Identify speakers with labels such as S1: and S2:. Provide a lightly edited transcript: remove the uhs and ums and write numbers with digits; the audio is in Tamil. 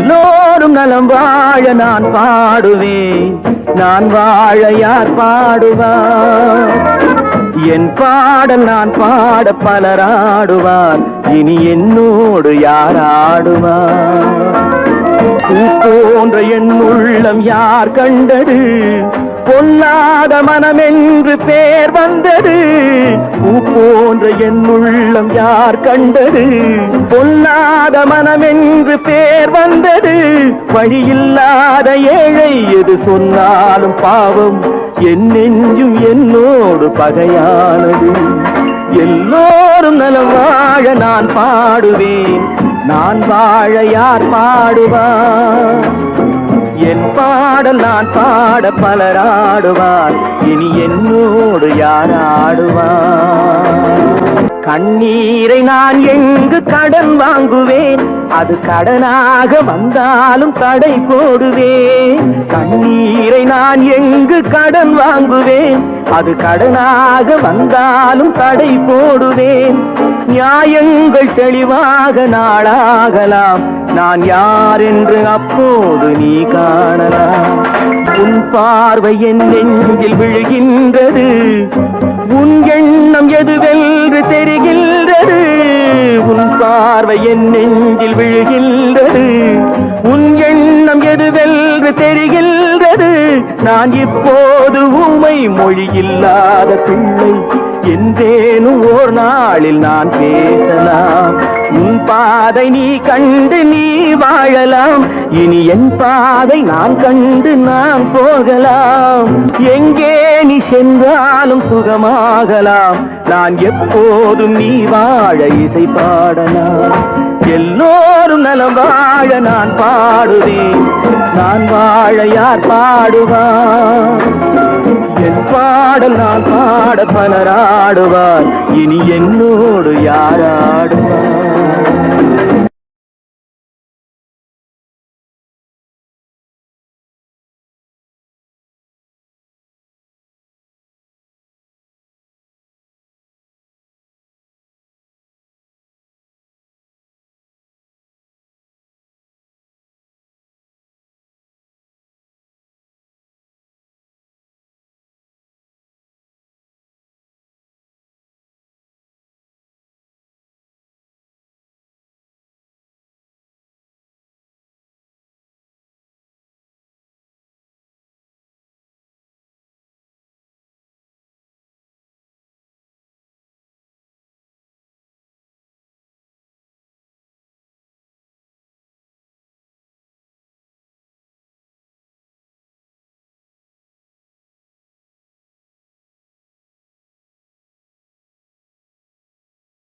S1: எல்லோரும் நலம் வாழ நான் பாடுவேன், நான் வாழ யார் பாடுவார்? என் பாடல் நான் பாட பலராடுவார், இனி என்னோடு யார் ஆடுவார்? பூ போன்ற என் உள்ளம் யார் கண்டது, பொல்லாத மனம் என்று பேர் வந்தது. பூ போன்ற என் உள்ளம் யார் கண்டது, பொல்லாத மனம் என்று பேர் வந்தது. வழியில்லாத ஏழை எது சொன்னாலும் பாவம், என் நெஞ்சும் என்னோடு பகையானது. எல்லோரும் நலம் வாழ நான் பாடுவேன், நான் வாழ யார் பாடுவார்? என் பாடல் நான் பாட பலராடுவார், இனி என்னோடு யார் ஆடுவார்? கண்ணீரை நான் எங்கு கடன் வாங்குவேன், அது கடனாக வந்தாலும் தடை போடுவேன். கண்ணீரை நான் எங்கு கடன் வாங்குவேன், அது கடனாக வந்தாலும் தடை போடுவேன். நியாயங்கள் தெளிவாக நாளாகலாம், நான் யார் என்று அப்போது நீ காணலாம். உன் பார்வை என் நெஞ்சில் விழுகின்றது, உன் எண்ணம் எதுவென்று தெரிகின்றது. உன் பார்வை என் நெஞ்சில் விழுகின்றது, உன் எண்ணம் எதுவென்று தெரிகின்றது. நான் இப்போது ஊமை மொழியில்லாத பிள்ளை, என்றேனும் ஓர் நாளில் நான் பேசலாம். உன் பாதை நீ கண்டு நீ வாழலாம், இனி என் பாதை நான் கண்டு நான் போகலாம். எங்கே நீ சென்றாலும் சுகமாகலாம், நான் எப்போதும் நீ வாழ இசை பாடலாம். எல்லோரும் நலம் வாழ நான் பாடுவேன், நான் வாழ யார் பாடுவார்? என் பாடல் நான் பாட பலராடுவார், இனி என்னோடு யார் ஆடுவார்?